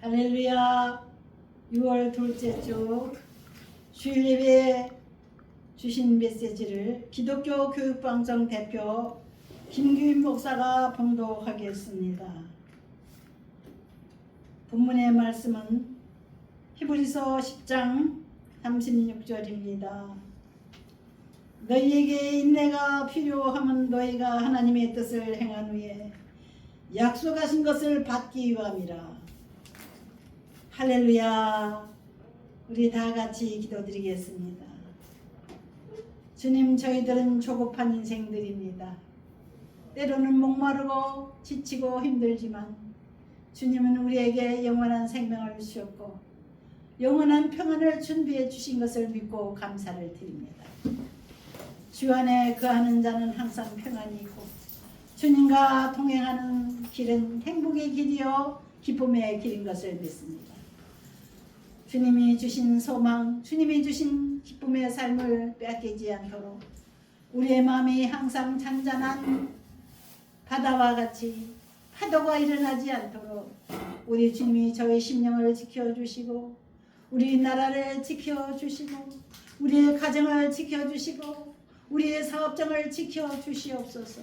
할렐루야. 6월 둘째 주 주일 예배에 주신 메시지를 기독교 교육방송 대표 김규인 목사가 봉독하겠습니다. 본문의 말씀은 히브리서 10장 36절입니다. 너희에게 인내가 필요함은 너희가 하나님의 뜻을 행한 후에 약속하신 것을 받기 위함이라. 할렐루야. 우리 다 같이 기도드리겠습니다. 주님, 저희들은 조급한 인생들입니다. 때로는 목마르고 지치고 힘들지만 주님은 우리에게 영원한 생명을 주셨고 영원한 평안을 준비해 주신 것을 믿고 감사를 드립니다. 주 안에 거하는 자는 항상 평안이 있고 주님과 동행하는 길은 행복의 길이요 기쁨의 길인 것을 믿습니다. 주님이 주신 소망, 주님이 주신 기쁨의 삶을 빼앗기지 않도록 우리의 마음이 항상 잔잔한 바다와 같이 파도가 일어나지 않도록 우리 주님이 저희 심령을 지켜주시고 우리 나라를 지켜주시고 우리의 가정을 지켜주시고 우리의 사업장을 지켜주시옵소서.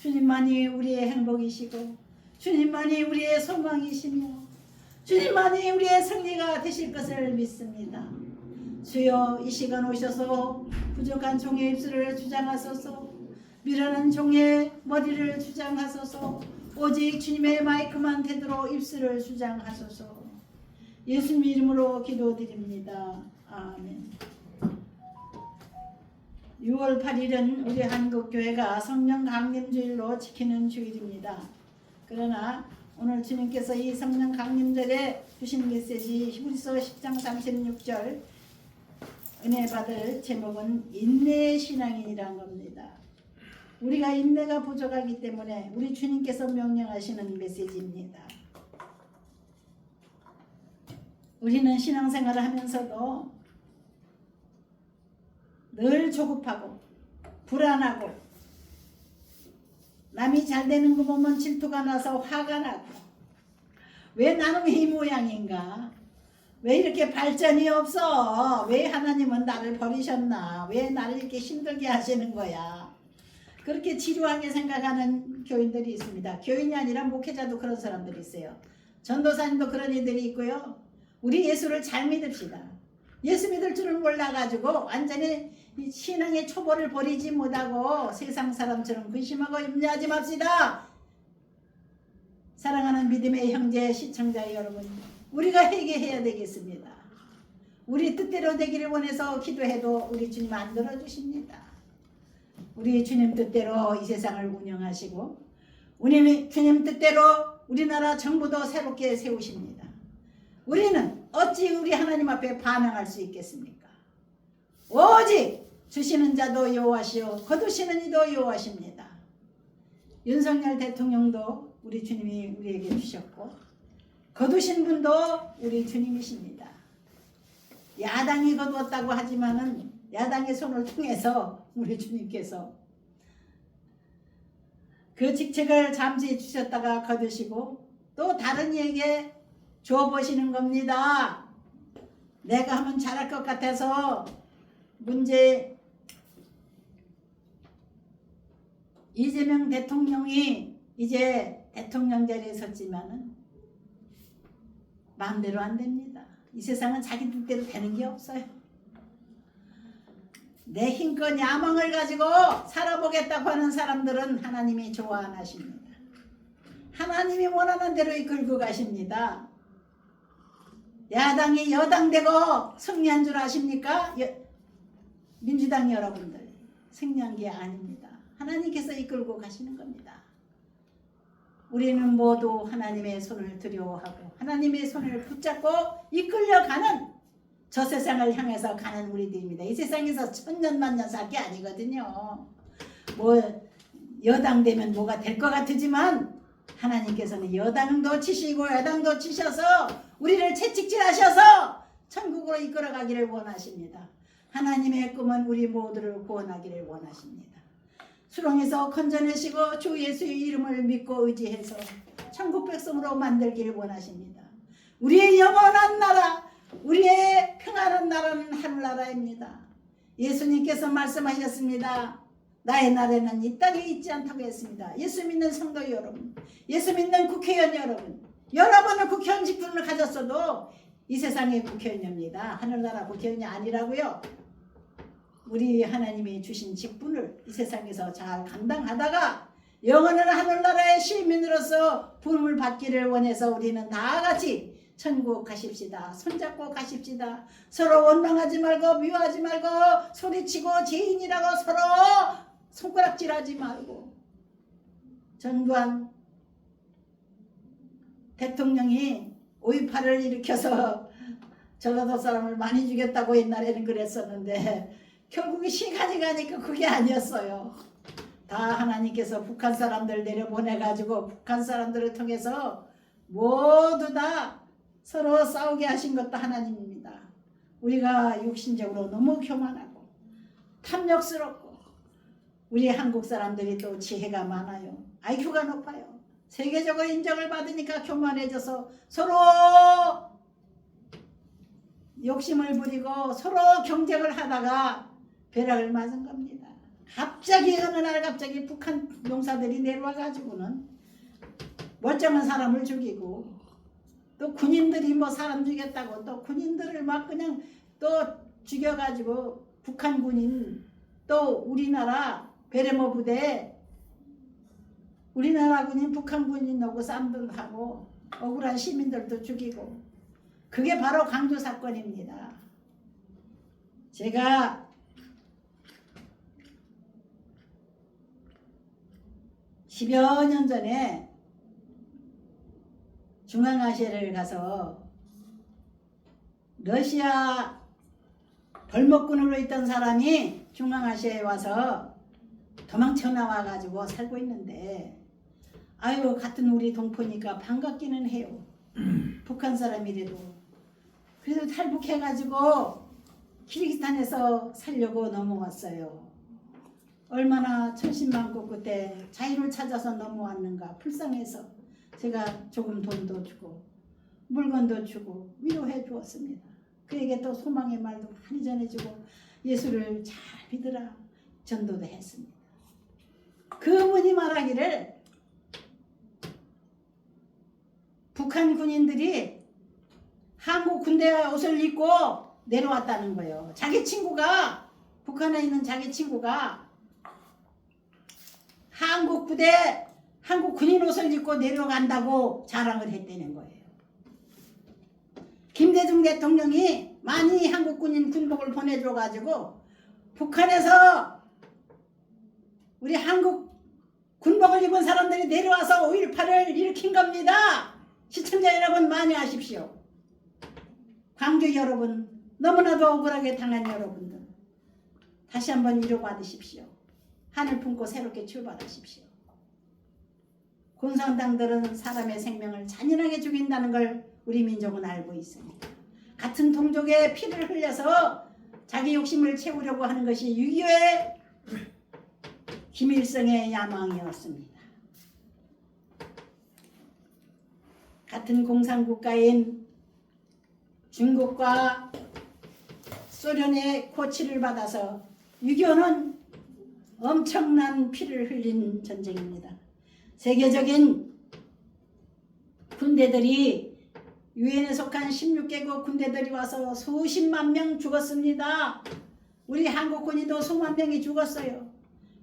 주님만이 우리의 행복이시고 주님만이 우리의 소망이시며 주님만이 우리의 승리가 되실 것을 믿습니다. 주여, 이 시간 오셔서 부족한 종의 입술을 주장하소서. 미련한 종의 머리를 주장하소서. 오직 주님의 마이크만 되도록 입술을 주장하소서. 예수님 이름으로 기도드립니다. 아멘. 6월 8일은 우리 한국교회가 성령 강림주일로 지키는 주일입니다. 그러나 오늘 주님께서 이 성령 강림절에 주신 메시지 히브리서 10장 36절 은혜 받을 제목은 인내의 신앙인이란 겁니다. 우리가 인내가 부족하기 때문에 우리 주님께서 명령하시는 메시지입니다. 우리는 신앙생활을 하면서도 늘 조급하고 불안하고 남이 잘 되는 거 보면 질투가 나서 화가 나고 왜 나는 이 모양인가? 왜 이렇게 발전이 없어? 왜 하나님은 나를 버리셨나? 왜 나를 이렇게 힘들게 하시는 거야? 그렇게 지루하게 생각하는 교인들이 있습니다. 교인이 아니라 목회자도 그런 사람들이 있어요. 전도사님도 그런 이들이 있고요. 우리 예수를 잘 믿읍시다. 예수 믿을 줄을 몰라가지고 완전히 신앙의 초보를 버리지 못하고 세상 사람처럼 근심하고 염려하지 맙시다. 사랑하는 믿음의 형제 시청자 여러분, 우리가 회개해야 되겠습니다. 우리 뜻대로 되기를 원해서 기도해도 우리 주님 안 들어주십니다. 우리 주님 뜻대로 이 세상을 운영하시고 우리 주님 뜻대로 우리나라 정부도 새롭게 세우십니다. 우리는 어찌 우리 하나님 앞에 반항할 수 있겠습니까? 오직 주시는 자도 여호와시요 거두시는 이도 여호와십니다. 윤석열 대통령도 우리 주님이 우리에게 주셨고 거두신 분도 우리 주님이십니다. 야당이 거두었다고 하지만은 야당의 손을 통해서 우리 주님께서 그 직책을 잠시 주셨다가 거두시고 또 다른 이에게 줘보시는 겁니다. 내가 하면 잘할 것 같아서 이재명 대통령이 이제 대통령 자리에 섰지만은 마음대로 안 됩니다. 이 세상은 자기 뜻대로 되는 게 없어요. 내 힘껏 야망을 가지고 살아보겠다고 하는 사람들은 하나님이 좋아 안 하십니다. 하나님이 원하는 대로 이끌고 가십니다. 야당이 여당 되고 승리한 줄 아십니까? 민주당 여러분들 승리한 게 아닙니다. 하나님께서 이끌고 가시는 겁니다. 우리는 모두 하나님의 손을 두려워하고 하나님의 손을 붙잡고 이끌려가는 저 세상을 향해서 가는 우리들입니다. 이 세상에서 천년만년 살 게 아니거든요. 뭐 여당 되면 뭐가 될 것 같지만 하나님께서는 여당도 치시고 여당도 치셔서 우리를 채찍질하셔서 천국으로 이끌어가기를 원하십니다. 하나님의 꿈은 우리 모두를 구원하기를 원하십니다. 수렁에서 건져내시고 주 예수의 이름을 믿고 의지해서 천국 백성으로 만들기를 원하십니다. 우리의 영원한 나라, 우리의 평안한 나라는 하늘나라입니다. 예수님께서 말씀하셨습니다. 나의 나라는 이 땅에 있지 않다고 했습니다. 예수 믿는 성도 여러분, 예수 믿는 국회의원 여러분, 여러분은 국회의원 직분을 가졌어도 이 세상의 국회의원입니다. 하늘나라 국회의원이 아니라고요. 우리 하나님이 주신 직분을 이 세상에서 잘 감당하다가 영원한 하늘나라의 시민으로서 부름을 받기를 원해서 우리는 다 같이 천국 가십시다. 손잡고 가십시다. 서로 원망하지 말고 미워하지 말고 소리치고 죄인이라고 서로 손가락질하지 말고. 전두환 대통령이 5.18을 일으켜서 전라도 사람을 많이 죽였다고 옛날에는 그랬었는데 결국에 시간이 가니까 그게 아니었어요. 다 하나님께서 북한 사람들 내려보내가지고 북한 사람들을 통해서 모두 다 서로 싸우게 하신 것도 하나님입니다. 우리가 육신적으로 너무 교만하고 탐욕스럽고 우리 한국 사람들이 또 지혜가 많아요. IQ가 높아요. 세계적으로 인정을 받으니까 교만해져서 서로 욕심을 부리고 서로 경쟁을 하다가 벼락을 맞은 겁니다. 갑자기 어느 날 갑자기 북한 용사들이 내려와가지고는 멀쩡한 사람을 죽이고 또 군인들이 뭐 사람 죽였다고 또 군인들을 막 그냥 또 죽여가지고 북한 군인 또 우리나라 베레모 부대 우리나라 군인 북한 군인하고 쌈들하고 억울한 시민들도 죽이고 그게 바로 광주 사건입니다. 제가 10여 년 전에 중앙아시아를 가서 러시아 벌목꾼으로 있던 사람이 중앙아시아에 와서 도망쳐 나와가지고 살고 있는데 아유 같은 우리 동포니까 반갑기는 해요. 북한 사람이라도 그래도 탈북해가지고 키르기스탄에서 살려고 넘어왔어요. 얼마나 천신만고 그때 자유를 찾아서 넘어왔는가. 불쌍해서 제가 조금 돈도 주고 물건도 주고 위로해 주었습니다. 그에게 또 소망의 말도 많이 전해주고 예수를 잘 믿으라 전도도 했습니다. 그분이 말하기를 북한 군인들이 한국 군대 옷을 입고 내려왔다는 거예요. 자기 친구가 북한에 있는 자기 친구가 한국 부대 한국 군인 옷을 입고 내려간다고 자랑을 했다는 거예요. 김대중 대통령이 많이 한국 군인 군복을 보내줘가지고 북한에서 우리 한국 군복을 입은 사람들이 내려와서 5.18을 일으킨 겁니다. 시청자 여러분 많이 아십시오. 광주 여러분 너무나도 억울하게 당한 여러분들 다시 한번 위로받으십시오. 하늘 품고 새롭게 출발하십시오. 공산당들은 사람의 생명을 잔인하게 죽인다는 걸 우리 민족은 알고 있습니다. 같은 동족의 피를 흘려서 자기 욕심을 채우려고 하는 것이 6.25의 김일성의 야망이었습니다. 같은 공산국가인 중국과 소련의 코치를 받아서 6.25는 엄청난 피를 흘린 전쟁입니다. 세계적인 군대들이 유엔에 속한 16개국 군대들이 와서 수십만 명 죽었습니다. 우리 한국 군인도 수만 명이 죽었어요.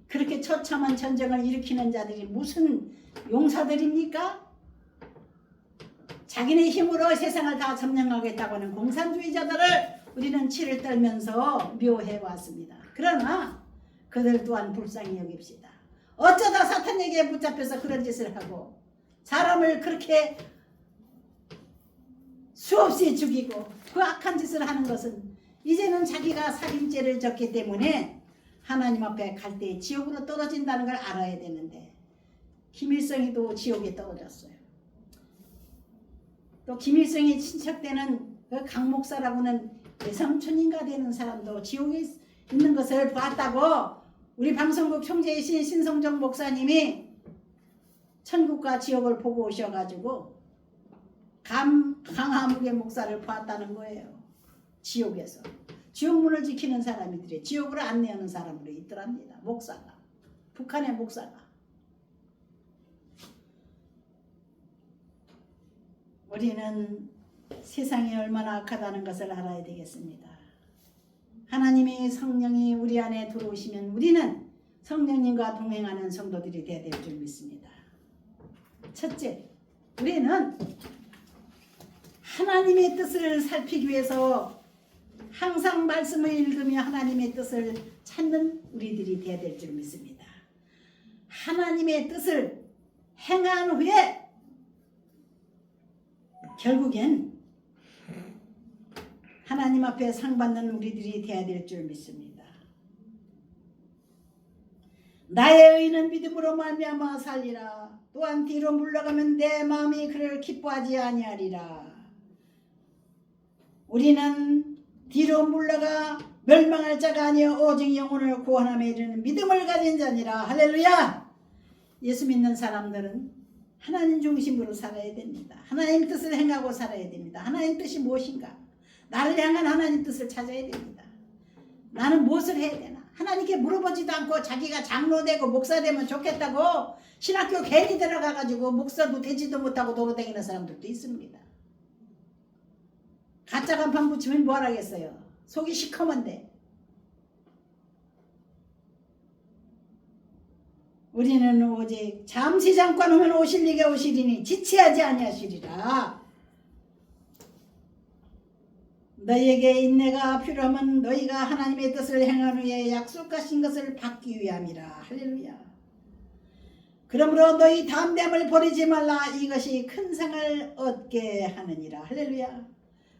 그렇게 처참한 전쟁을 일으키는 자들이 무슨 용사들입니까? 자기네 힘으로 세상을 다 점령하겠다고 하는 공산주의자들을 우리는 치를 떨면서 묘해 왔습니다. 그러나 그들 또한 불쌍히 여깁시다. 어쩌다 사탄에게 붙잡혀서 그런 짓을 하고 사람을 그렇게 수없이 죽이고 그 악한 짓을 하는 것은 이제는 자기가 살인죄를 졌기 때문에 하나님 앞에 갈 때 지옥으로 떨어진다는 걸 알아야 되는데 김일성이도 지옥에 떨어졌어요. 또 김일성이 친척되는 그 강목사라고는 외삼촌인가 되는 사람도 지옥에 있는 것을 봤다고 우리 방송국 총재이신 신성정 목사님이 천국과 지옥을 보고 오셔가지고 강화묵의 목사를 보았다는 거예요. 지옥에서. 지옥문을 지키는 사람이들이 지옥으로 안내하는 사람으로 있더랍니다. 목사가. 북한의 목사가. 우리는 세상이 얼마나 악하다는 것을 알아야 되겠습니다. 하나님의 성령이 우리 안에 들어오시면 우리는 성령님과 동행하는 성도들이 되어야 될 줄 믿습니다. 첫째, 우리는 하나님의 뜻을 살피기 위해서 항상 말씀을 읽으며 하나님의 뜻을 찾는 우리들이 되어야 될 줄 믿습니다. 하나님의 뜻을 행한 후에 결국엔 하나님 앞에 상 받는 우리들이 되어야 될 줄 믿습니다. 나의 의는 믿음으로 말미암아 살리라. 또한 뒤로 물러가면 내 마음이 그를 기뻐하지 아니하리라. 우리는 뒤로 물러가 멸망할 자가 아니여 오직 영혼을 구원함에 이르는 믿음을 가진 자니라. 할렐루야. 예수 믿는 사람들은 하나님 중심으로 살아야 됩니다. 하나님 뜻을 행하고 살아야 됩니다. 하나님 뜻이 무엇인가? 나를 향한 하나님 뜻을 찾아야 됩니다. 나는 무엇을 해야 되나? 하나님께 물어보지도 않고 자기가 장로 되고 목사 되면 좋겠다고 신학교 괜히 들어가가지고 목사도 되지도 못하고 돌아다니는 사람들도 있습니다. 가짜 간판 붙이면 뭘 하겠어요? 속이 시커먼데. 우리는 오직 잠시 잠깐 오면 오실 리게 오시리니 지체하지 아니하시리라. 너희에게 인내가 필요하면 너희가 하나님의 뜻을 행한 후에 약속하신 것을 받기 위함이라. 할렐루야. 그러므로 너희 담대함을 버리지 말라. 이것이 큰 상을 얻게 하느니라. 할렐루야.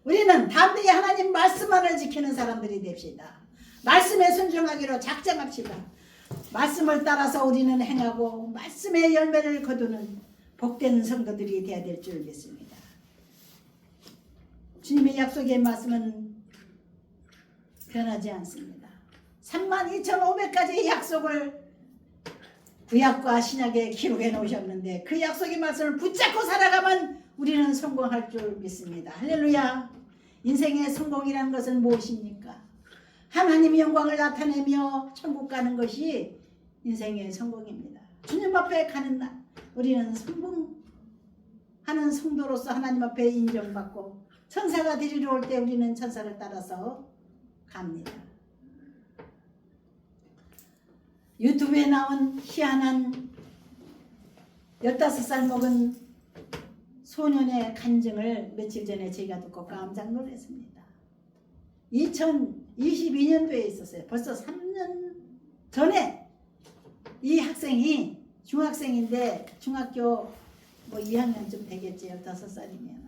우리는 담대히 하나님 말씀만을 지키는 사람들이 됩시다. 말씀에 순종하기로 작정합시다. 말씀을 따라서 우리는 행하고 말씀의 열매를 거두는 복된 성도들이 되어야 될 줄 믿습니다. 주님의 약속의 말씀은 변하지 않습니다. 32,500가지의 약속을 구약과 신약에 기록해 놓으셨는데 그 약속의 말씀을 붙잡고 살아가면 우리는 성공할 줄 믿습니다. 할렐루야. 인생의 성공이라는 것은 무엇입니까? 하나님의 영광을 나타내며 천국 가는 것이 인생의 성공입니다. 주님 앞에 가는 날 우리는 성공하는 성도로서 하나님 앞에 인정받고 천사가 데리러 올 때 우리는 천사를 따라서 갑니다. 유튜브에 나온 희한한 15살 먹은 소년의 간증을 며칠 전에 제가 듣고 깜짝 놀랐습니다. 2022년도에 있었어요. 벌써 3년 전에 이 학생이 중학생인데 중학교 뭐 2학년쯤 되겠지. 15살이면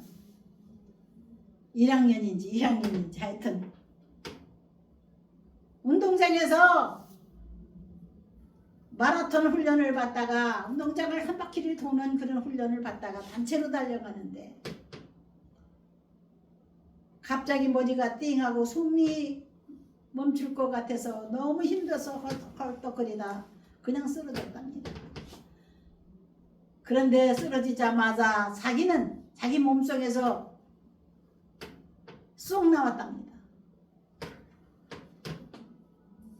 1학년인지 2학년인지 하여튼 운동장에서 마라톤 훈련을 받다가 운동장을 한 바퀴를 도는 그런 훈련을 받다가 단체로 달려가는데 갑자기 머리가 띵하고 숨이 멈출 것 같아서 너무 힘들어서 헐떡거리다 그냥 쓰러졌답니다. 그런데 쓰러지자마자 자기는 자기 몸속에서 쏙 나왔답니다.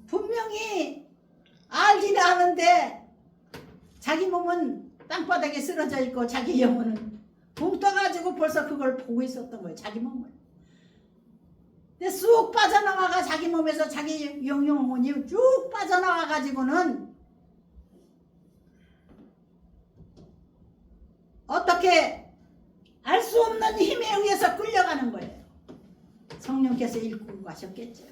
분명히 알지는 않은데 자기 몸은 땅바닥에 쓰러져 있고 자기 영혼은 붕 떠가지고 벌써 그걸 보고 있었던 거예요. 자기 몸을. 근데 쑥 빠져나와가 자기 몸에서 자기 영혼이 쭉 빠져나와가지고는 어떻게 알 수 없는 힘에 의해서 끌려가는 거예요. 성령께서 일구고 가셨겠죠.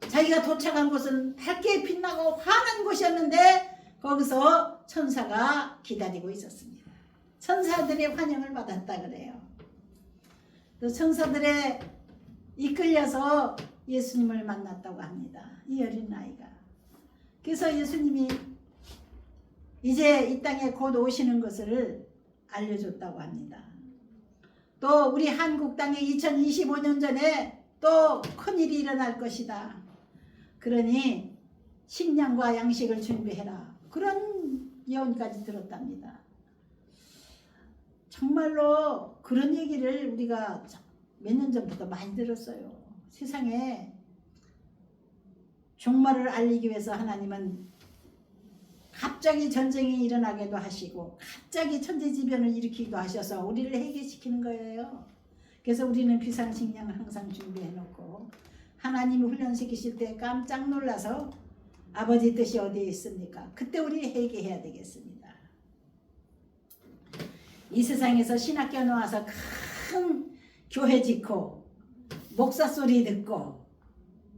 자기가 도착한 곳은 밝게 빛나고 환한 곳이었는데 거기서 천사가 기다리고 있었습니다. 천사들의 환영을 받았다 그래요. 또 천사들의 이끌려서 예수님을 만났다고 합니다. 이 어린아이가. 그래서 예수님이 이제 이 땅에 곧 오시는 것을 알려줬다고 합니다. 또 우리 한국 땅에 2025년 전에 또 큰일이 일어날 것이다. 그러니 식량과 양식을 준비해라. 그런 예언까지 들었답니다. 정말로 그런 얘기를 우리가 몇 년 전부터 많이 들었어요. 세상에 종말을 알리기 위해서 하나님은 갑자기 전쟁이 일어나기도 하시고 갑자기 천재지변을 일으키기도 하셔서 우리를 해결시키는 거예요. 그래서 우리는 비상식량을 항상 준비해놓고 하나님이 훈련시키실 때 깜짝 놀라서 아버지 뜻이 어디에 있습니까? 그때 우리 회개해야 되겠습니다. 이 세상에서 신학교 나와서 큰 교회 짓고 목사 소리 듣고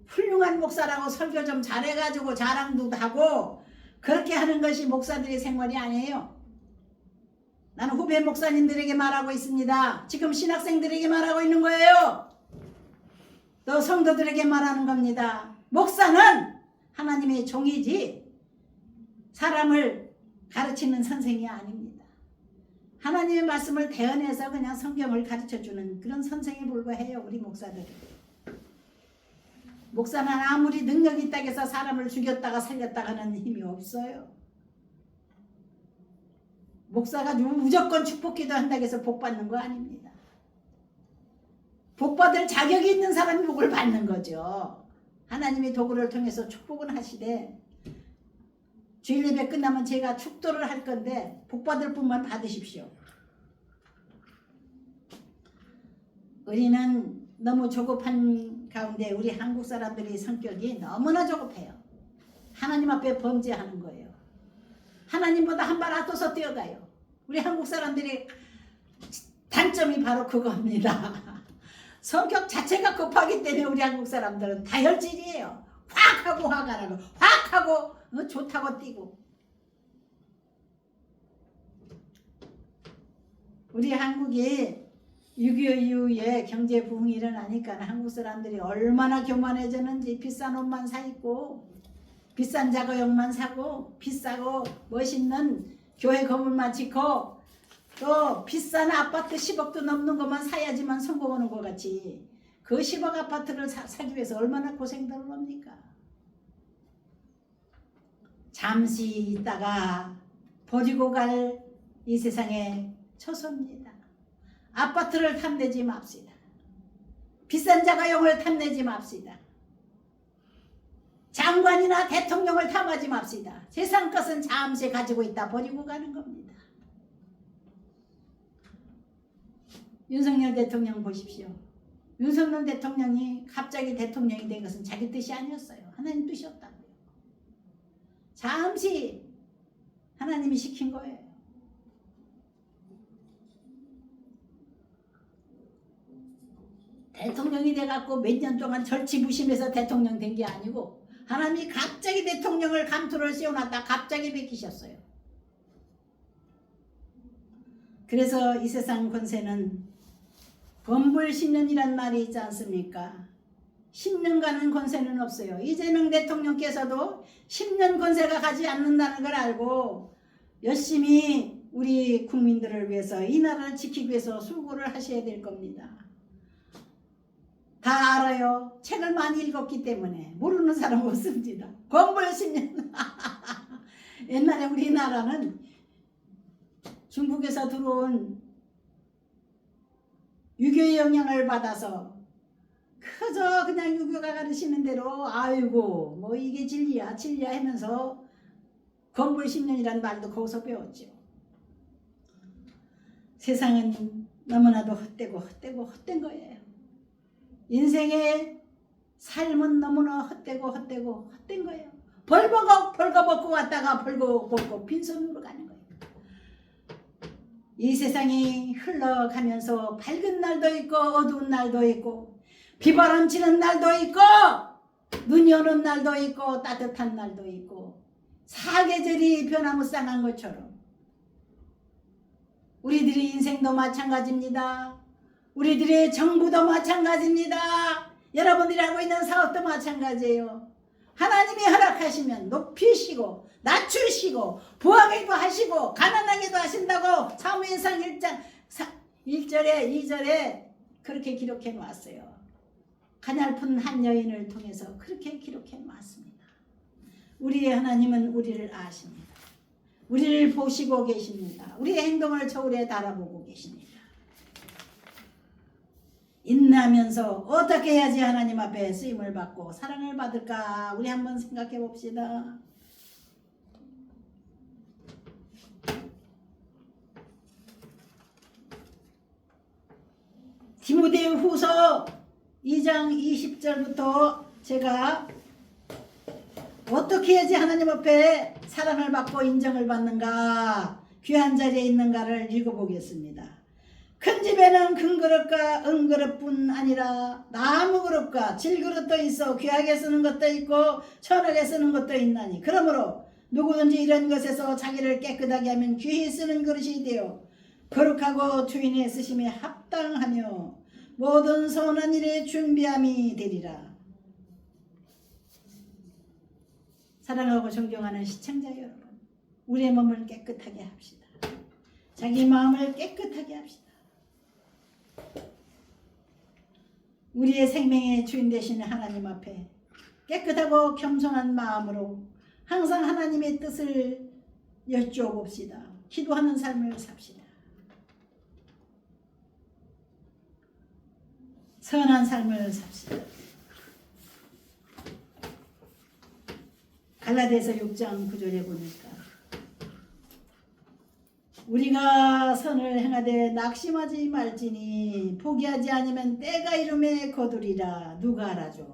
훌륭한 목사라고 설교 좀 잘해가지고 자랑도 하고 그렇게 하는 것이 목사들의 생활이 아니에요. 나는 후배 목사님들에게 말하고 있습니다. 지금 신학생들에게 말하고 있는 거예요. 또 성도들에게 말하는 겁니다. 목사는 하나님의 종이지 사람을 가르치는 선생이 아닙니다. 하나님의 말씀을 대언해서 그냥 성경을 가르쳐주는 그런 선생에 불과해요. 우리 목사들이. 목사는 아무리 능력이 있다고 해서 사람을 죽였다가 살렸다가 하는 힘이 없어요. 목사가 무조건 축복기도 한다고 해서 복 받는 거 아닙니다. 복 받을 자격이 있는 사람이 복을 받는 거죠. 하나님이 도구를 통해서 축복은 하시되 주일 예배 끝나면 제가 축도를 할 건데 복 받을 분만 받으십시오. 우리는 너무 조급한 가운데 우리 한국 사람들의 성격이 너무나 조급해요. 하나님 앞에 범죄하는 거예요. 하나님보다 한 발 앞서서 뛰어가요. 우리 한국 사람들이 단점이 바로 그겁니다. 성격 자체가 급하기 때문에 우리 한국 사람들은 다혈질이에요. 확 하고 화가 나고 확 하고 좋다고 뛰고. 우리 한국이 6.25 이후에 경제 부흥이 일어나니까 한국 사람들이 얼마나 교만해졌는지 비싼 옷만 사 입고 비싼 자가용만 사고 비싸고 멋있는 교회 건물만 짓고 또 비싼 아파트 10억도 넘는 것만 사야지만 성공하는 것 같이 그 10억 아파트를 사기 위해서 얼마나 고생들 합니까? 잠시 있다가 버리고 갈 이 세상에 처소입니다. 아파트를 탐내지 맙시다. 비싼 자가용을 탐내지 맙시다. 장관이나 대통령을 탐하지 맙시다. 세상 것은 잠시 가지고 있다 버리고 가는 겁니다. 윤석열 대통령 보십시오. 윤석열 대통령이 갑자기 대통령이 된 것은 자기 뜻이 아니었어요. 하나님 뜻이었다고요. 잠시 하나님이 시킨 거예요. 대통령이 돼갖고 몇 년 동안 절치부심해서 대통령 된 게 아니고 하나님이 갑자기 대통령을 감투를 씌워놨다 갑자기 베끼셨어요. 그래서 이 세상 권세는 범불 10년이란 말이 있지 않습니까? 10년 가는 권세는 없어요. 이재명 대통령께서도 10년 권세가 가지 않는다는 걸 알고 열심히 우리 국민들을 위해서 이 나라를 지키기 위해서 수고를 하셔야 될 겁니다. 다 알아요. 책을 많이 읽었기 때문에 모르는 사람 없습니다. 권불 10년. 옛날에 우리나라는 중국에서 들어온 유교의 영향을 받아서 그저 그냥 유교가 가르치는 대로 아이고 뭐 이게 진리야 진리야 하면서 권불 10년이라는 말도 거기서 배웠죠. 세상은 너무나도 헛된 거예요. 인생의 삶은 너무나 헛된 거예요. 벌거벗고 왔다가 벌거벗고 빈손으로 가는 거예요. 이 세상이 흘러가면서 밝은 날도 있고 어두운 날도 있고 비바람 치는 날도 있고 눈이 오는 날도 있고 따뜻한 날도 있고 사계절이 변화무쌍한 것처럼 우리들의 인생도 마찬가지입니다. 우리들의 정부도 마찬가지입니다. 여러분들이 하고 있는 사업도 마찬가지예요. 하나님이 허락하시면 높이시고 낮추시고 부하게도 하시고 가난하게도 하신다고 사무엘상 1장 1절에 2절에 그렇게 기록해 놓았어요. 가냘픈 한 여인을 통해서 그렇게 기록해 놓았습니다. 우리의 하나님은 우리를 아십니다. 우리를 보시고 계십니다. 우리의 행동을 저울에 달아보고 계십니다. 인내하면서 어떻게 해야지 하나님 앞에 쓰임을 받고 사랑을 받을까? 우리 한번 생각해 봅시다. 디모데후서 2장 20절부터 제가 어떻게 해야지 하나님 앞에 사랑을 받고 인정을 받는가, 귀한 자리에 있는가를 읽어보겠습니다. 큰 집에는 큰 그릇과 은그릇뿐 아니라 나무 그릇과 질그릇도 있어 귀하게 쓰는 것도 있고 천하게 쓰는 것도 있나니, 그러므로 누구든지 이런 것에서 자기를 깨끗하게 하면 귀히 쓰는 그릇이 되어 거룩하고 주인의 쓰심에 합당하며 모든 선한 일에 준비함이 되리라. 사랑하고 존경하는 시청자 여러분, 우리의 몸을 깨끗하게 합시다. 자기 마음을 깨끗하게 합시다. 우리의 생명의 주인 되시는 하나님 앞에 깨끗하고 겸손한 마음으로 항상 하나님의 뜻을 여쭈어봅시다. 기도하는 삶을 삽시다. 선한 삶을 삽시다. 갈라디아서 6장 9절에 보니까 우리가 선을 행하되 낙심하지 말지니 포기하지 않으면 때가 이름에 거두리라. 누가 알아줘?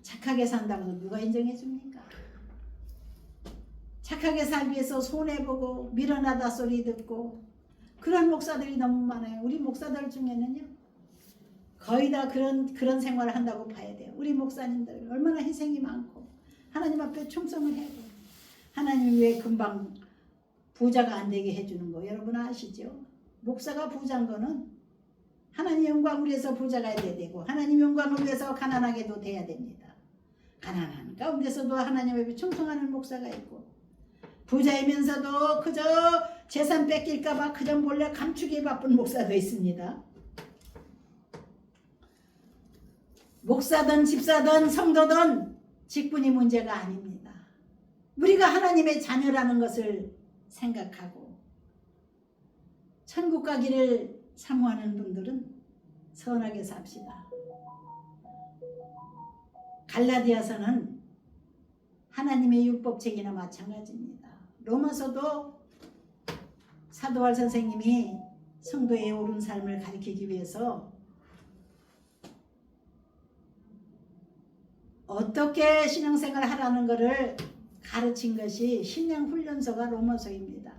착하게 산다고 누가 인정해 줍니까? 착하게 살기 위해서 손해보고 밀어나다 소리 듣고 그런 목사들이 너무 많아요. 우리 목사들 중에는요, 거의 다 그런 생활을 한다고 봐야 돼요. 우리 목사님들 얼마나 희생이 많고 하나님 앞에 충성을 해야 돼요. 하나님 왜 금방 부자가 안 되게 해주는 거 여러분 아시죠? 목사가 부자인 거는 하나님 영광을 위해서 부자가 돼야 되고 하나님 영광을 위해서 가난하게도 돼야 됩니다. 가난한 가운데서도 하나님 앞에 충성하는 목사가 있고, 부자이면서도 그저 재산 뺏길까 봐 그저 몰래 감추기에 바쁜 목사도 있습니다. 목사든 집사든 성도든 직분이 문제가 아닙니다. 우리가 하나님의 자녀라는 것을 생각하고 천국 가기를 사모하는 분들은 선하게 삽시다. 갈라디아서는 하나님의 율법책이나 마찬가지입니다. 로마서도 사도할 선생님이 성도의 옳은 삶을 가르치기 위해서 어떻게 신앙생활을 하라는 것을 가르친 것이 신앙훈련소가 로마서입니다.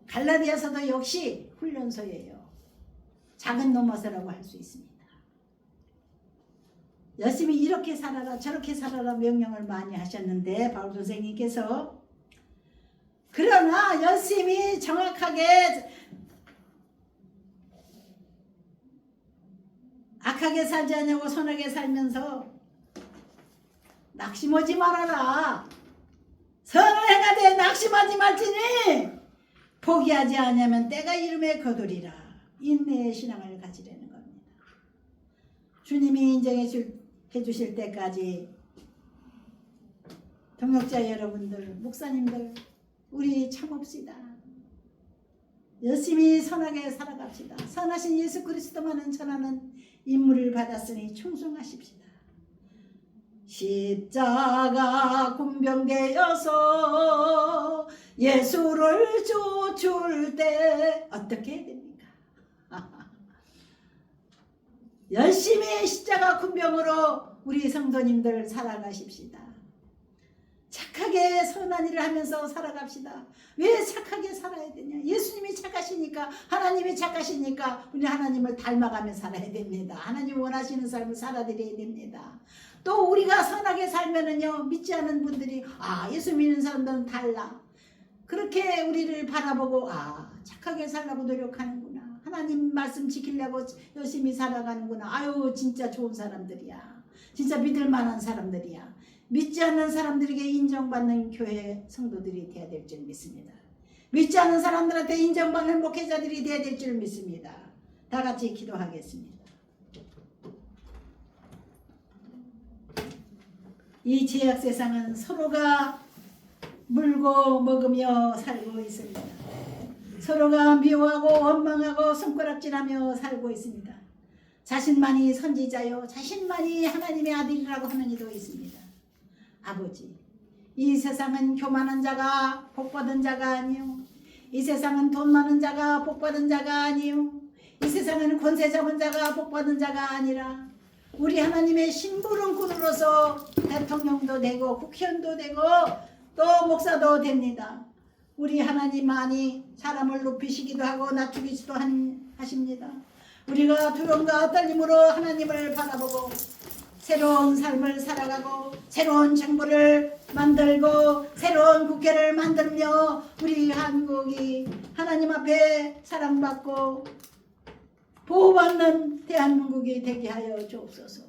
갈라디아서도 역시 훈련소예요. 작은 로마서라고 할 수 있습니다. 열심히 이렇게 살아라 저렇게 살아라 명령을 많이 하셨는데 바울 선생님께서, 그러나 열심히 정확하게 악하게 살지 않냐고 선하게 살면서 낙심하지 말아라. 선을 행하되 낙심하지 말지니 포기하지 않으면 때가 이름에 거두리라. 인내의 신앙을 가지려는 겁니다. 주님이 인정해 주실 때까지 동역자 여러분들, 목사님들, 우리 참읍시다. 열심히 선하게 살아갑시다. 선하신 예수 그리스도만은 전하는 임무를 받았으니 충성하십시다. 십자가 군병되어서 예수를 쫓을 때 어떻게 해야 됩니까? 열심히 십자가 군병으로 우리 성도님들 살아가십시다. 착하게 선한 일을 하면서 살아갑시다. 왜 착하게 살아야 되냐? 예수님이 착하시니까, 하나님이 착하시니까 우리 하나님을 닮아가며 살아야 됩니다. 하나님 원하시는 삶을 살아드려야 됩니다. 또 우리가 선하게 살면은요, 믿지 않은 분들이 예수 믿는 사람들은 달라, 그렇게 우리를 바라보고 착하게 살라고 노력하는구나, 하나님 말씀 지키려고 열심히 살아가는구나, 아유 진짜 좋은 사람들이야, 진짜 믿을 만한 사람들이야, 믿지 않는 사람들에게 인정받는 교회 성도들이 되어야 될 줄 믿습니다. 믿지 않는 사람들한테 인정받는 목회자들이 되어야 될 줄 믿습니다. 다 같이 기도하겠습니다. 이 죄악 세상은 서로가 물고 먹으며 살고 있습니다. 서로가 미워하고 원망하고 손가락질하며 살고 있습니다. 자신만이 선지자요 자신만이 하나님의 아들이라고 하는 이도 있습니다. 아버지, 이 세상은 교만한 자가 복받은 자가 아니요, 이 세상은 돈 많은 자가 복받은 자가 아니요, 이 세상은 권세 잡은 자가 복받은 자가 아니라 우리 하나님의 심부름꾼으로서 대통령도 되고 국회의원도 되고 또 목사도 됩니다. 우리 하나님만이 사람을 높이시기도 하고 낮추기도 하십니다. 우리가 두려움과 떨림으로 하나님을 바라보고 새로운 삶을 살아가고 새로운 정부를 만들고 새로운 국회를 만들며 우리 한국이 하나님 앞에 사랑받고 보호받는 대한민국이 되게 하여 주옵소서.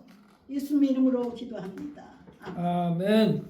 예수님 이름으로 기도합니다. 아멘. 아멘.